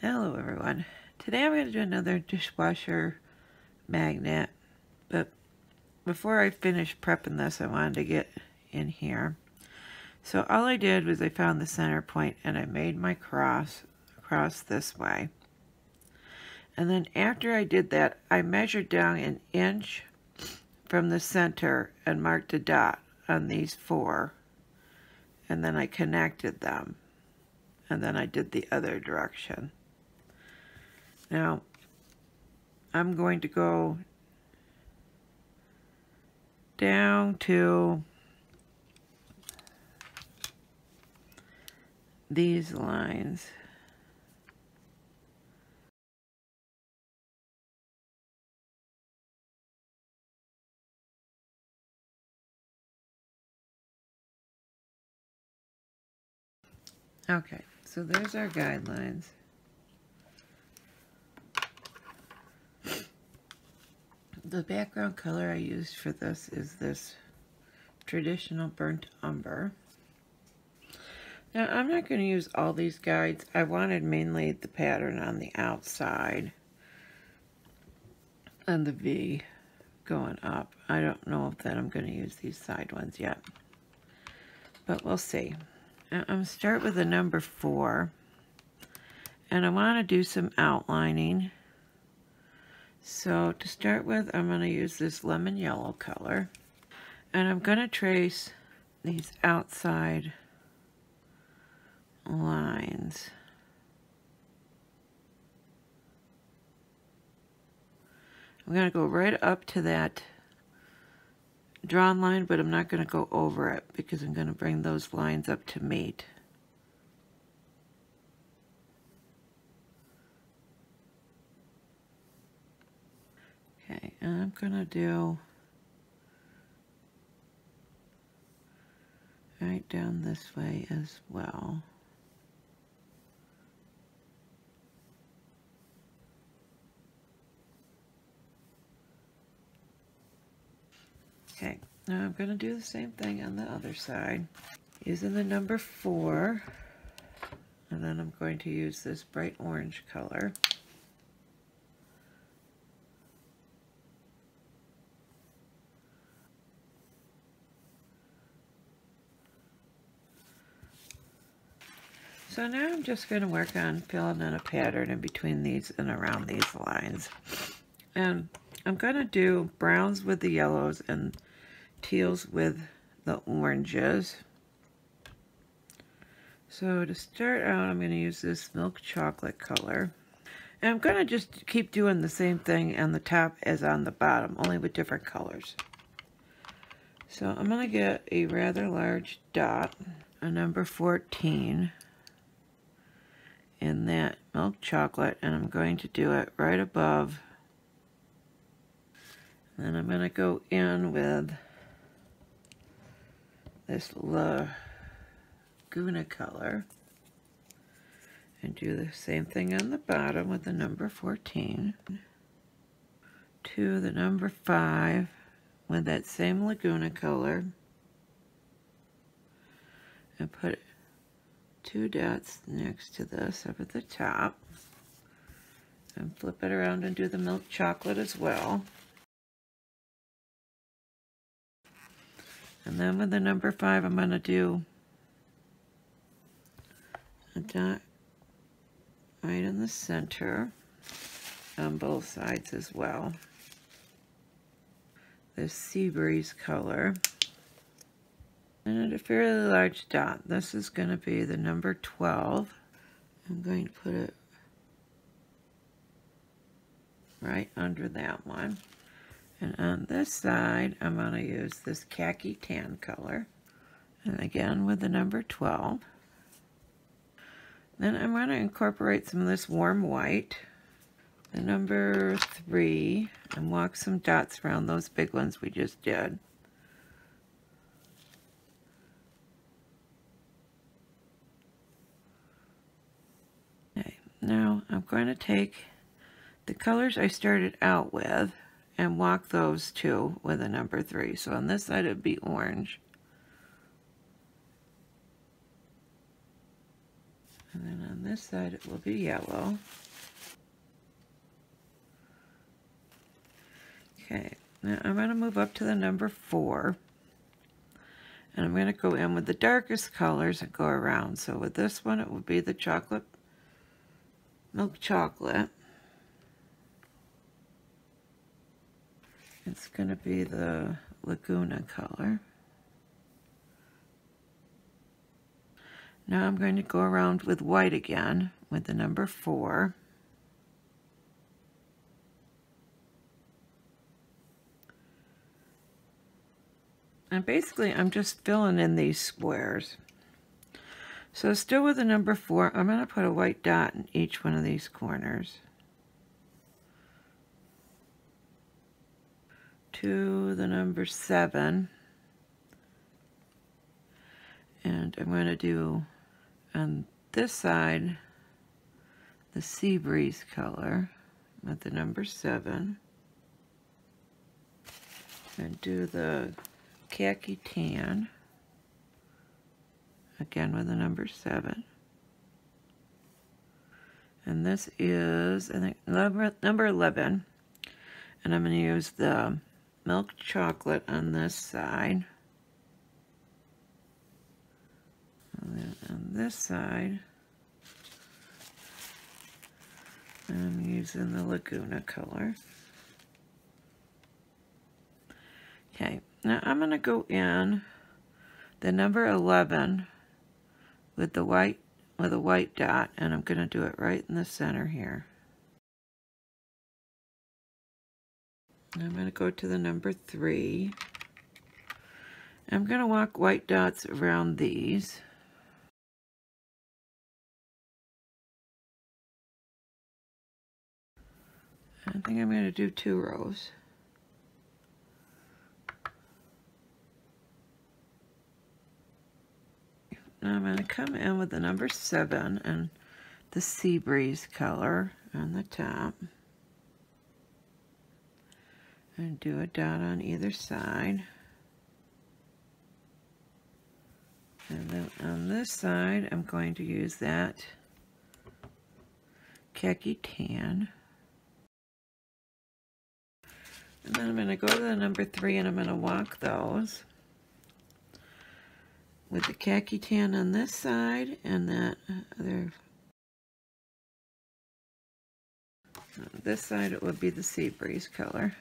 Hello everyone. Today I'm going to do another dishwasher magnet, but before I finish prepping this I wanted to get in here. So all I did was I found the center point and I made my cross across this way. And then after I did that I measured down an inch from the center and marked a dot on these four. And then I connected them. And then I did the other direction. Now, I'm going to go down to these lines. Okay, so there's our guidelines. The background color I used for this is this traditional Burnt Umber. Now I'm not going to use all these guides. I wanted mainly the pattern on the outside and the V going up. I don't know if that I'm going to use these side ones yet, but we'll see. Now, I'm going to start with the number 4, and I want to do some outlining. So to start with, I'm going to use this lemon yellow color, and I'm going to trace these outside lines. I'm going to go right up to that drawn line, but I'm not going to go over it because I'm going to bring those lines up to meet. Okay, and I'm going to do right down this way as well. Okay, now I'm going to do the same thing on the other side using the number 4, and then I'm going to use this bright orange color. So now I'm just going to work on filling in a pattern in between these and around these lines. And I'm going to do browns with the yellows and teals with the oranges. So to start out, I'm going to use this milk chocolate color. And I'm going to just keep doing the same thing on the top as on the bottom, only with different colors. So I'm going to get a rather large dot, a number 14, in that milk chocolate, and I'm going to do it right above. And I'm going to go in with this Laguna color and do the same thing on the bottom with the number 14. To the number 5 with that same Laguna color and put 2 dots next to this up at the top, and flip it around and do the milk chocolate as well. And then with the number 5, I'm going to do a dot right in the center on both sides as well. This sea breeze color. And a fairly large dot. This is going to be the number 12. I'm going to put it right under that one. And on this side, I'm going to use this Khaki Tan color. And again with the number 12. Then I'm going to incorporate some of this warm white, the number 3, and walk some dots around those big ones we just did. Okay, now I'm going to take the colors I started out with and walk those two with a number 3. So on this side it would be orange. And then on this side it will be yellow. Okay, now I'm going to move up to the number 4. And I'm going to go in with the darkest colors and go around. So with this one, it will be the chocolate, milk chocolate. It's going to be the Laguna color. Now I'm going to go around with white again with the number 4. And basically I'm just filling in these squares. So still with the number 4, I'm going to put a white dot in each one of these corners. To the number 7. And I'm going to do on this side the sea breeze color with the number 7. And do the Khaki Tan again with the number 7. And this is, I think, number 11. And I'm going to use the milk chocolate on this side. And then on this side, I'm using the Laguna color. Okay, now I'm going to go in the number 11 with the white, with a white dot, and I'm going to do it right in the center here. I'm going to go to the number 3. I'm going to walk white dots around these. I think I'm going to do 2 rows. Now I'm going to come in with the number 7 and the sea breeze color on the top. And do a dot on either side. And then on this side, I'm going to use that Khaki Tan. And then I'm going to go to the number 3 and I'm going to walk those with the Khaki Tan on this side and that other. On this side it would be the sea breeze color.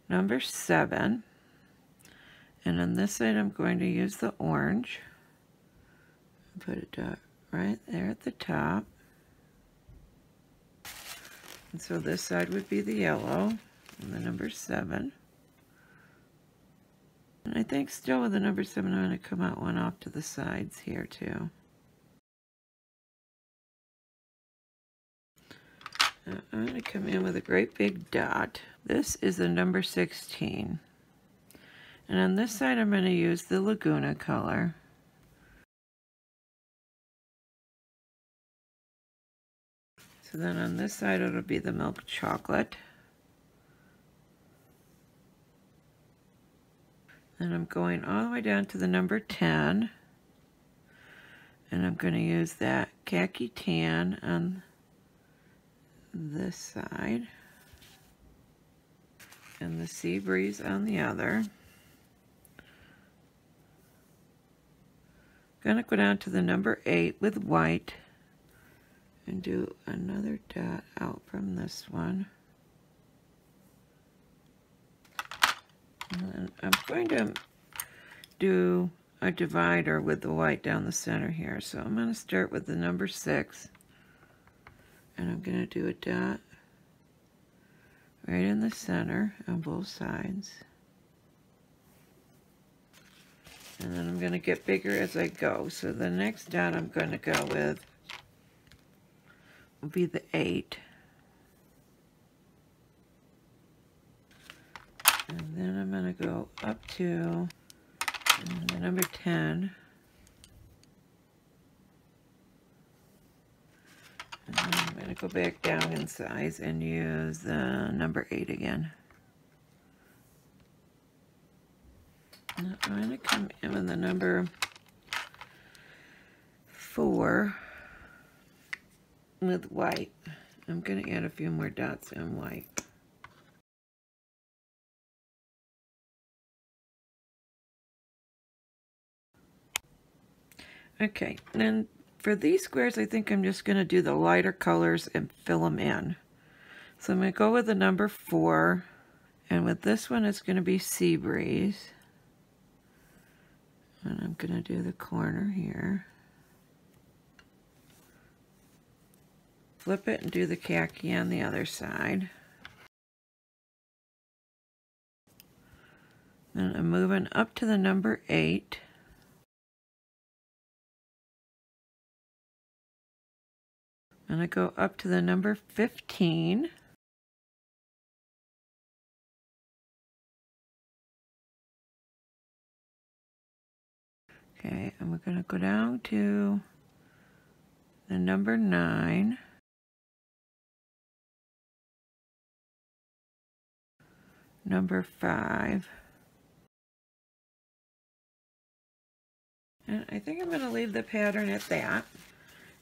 Number 7. And on this side I'm going to use the orange. Put a dot right there at the top. And so this side would be the yellow and the number 7. And I think still with the number 7 I'm going to come out one off to the sides here too. I'm going to come in with a great big dot. This is the number 16. And on this side I'm going to use the Laguna color. So then on this side it'll be the milk chocolate. And I'm going all the way down to the number 10. And I'm going to use that Khaki Tan on this side. And the sea breeze on the other. Going to go down to the number 8 with white. And do another dot out from this one. And then I'm going to do a divider with the white down the center here. So I'm going to start with the number 6. And I'm going to do a dot right in the center on both sides. And then I'm going to get bigger as I go. So the next dot I'm going to go with will be the 8. And then I'm going to go up to the number 10. And then I'm going to go back down in size and use the number 8 again. And I'm going to come in with the number 4 with white. I'm going to add a few more dots in white. Okay, and then for these squares, I think I'm just going to do the lighter colors and fill them in. So I'm going to go with the number 4, and with this one, it's going to be Sea Breeze. And I'm going to do the corner here. Flip it and do the khaki on the other side. Then I'm moving up to the number 8. And I go up to the number 15. Okay, and we're going to go down to the number 9. Number 5. And I think I'm going to leave the pattern at that.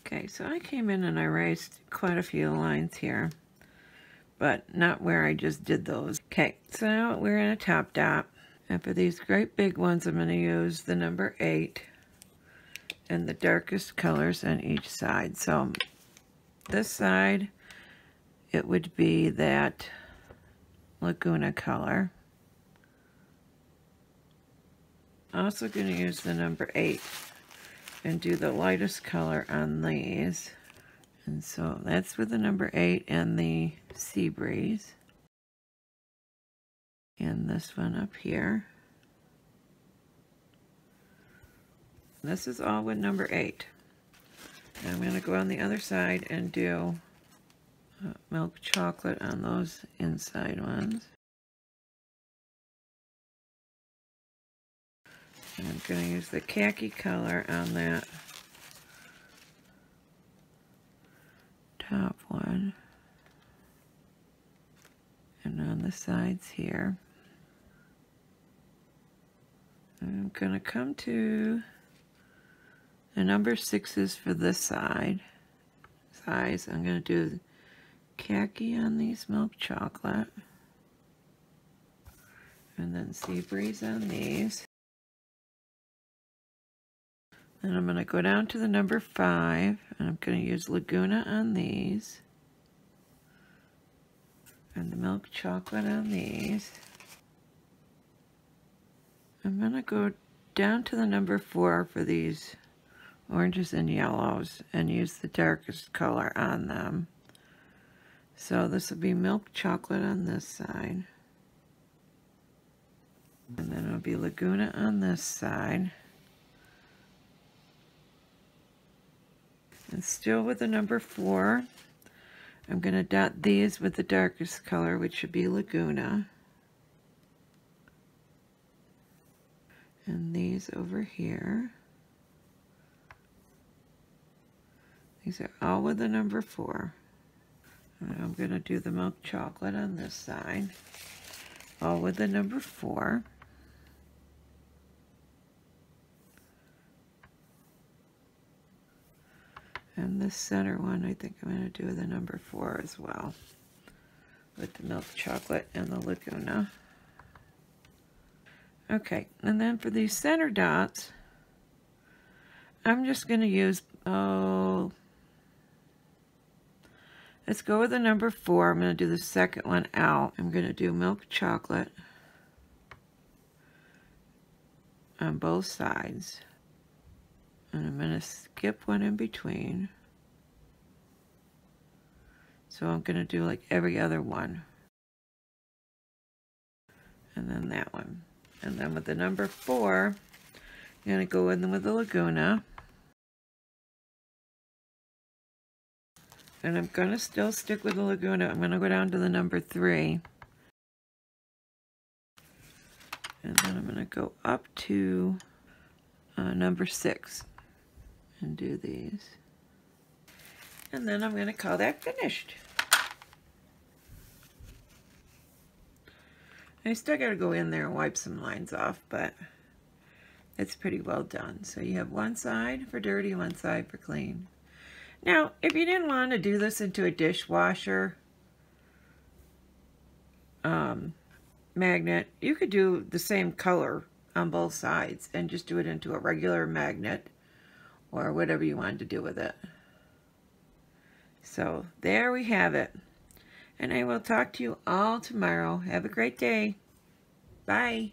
Okay, so I came in and I raised quite a few lines here, but not where I just did those. Okay, so now we're in a top dot. And for these great big ones, I'm going to use the number 8 and the darkest colors on each side. So this side, it would be that Laguna color. Also going to use the number 8 and do the lightest color on these. And so that's with the number 8 and the Sea Breeze. And this one up here. This is all with number 8. And I'm going to go on the other side and do milk chocolate on those inside ones. And I'm going to use the khaki color on that top one. And on the sides here. I'm going to come to the number 6s for this side. Size. I'm going to do khaki on these milk chocolate. And then Sea Breeze on these. And I'm going to go down to the number 5, and I'm going to use Laguna on these. And the milk chocolate on these. I'm going to go down to the number 4 for these oranges and yellows and use the darkest color on them. So this will be milk chocolate on this side. And then it'll be Laguna on this side. And still with the number 4, I'm going to dot these with the darkest color, which should be Laguna. And these over here. These are all with the number 4. And I'm going to do the milk chocolate on this side, all with the number 4. And this center one, I think I'm going to do the number 4 as well, with the milk chocolate and the Laguna. Okay, and then for these center dots, I'm just going to use, let's go with the number 4. I'm going to do the second one out. I'm going to do milk chocolate on both sides. And I'm going to skip one in between. So I'm going to do like every other one. And then that one. And then with the number 4, I'm going to go in with the Laguna. And I'm going to still stick with the Laguna. I'm going to go down to the number 3. And then I'm going to go up to number 6. And do these. And then I'm going to call that finished. I still got to go in there and wipe some lines off, but it's pretty well done. So you have one side for dirty, one side for clean. Now, if you didn't want to do this into a dishwasher magnet, you could do the same color on both sides and just do it into a regular magnet or whatever you wanted to do with it. So there we have it. And I will talk to you all tomorrow. Have a great day. Bye.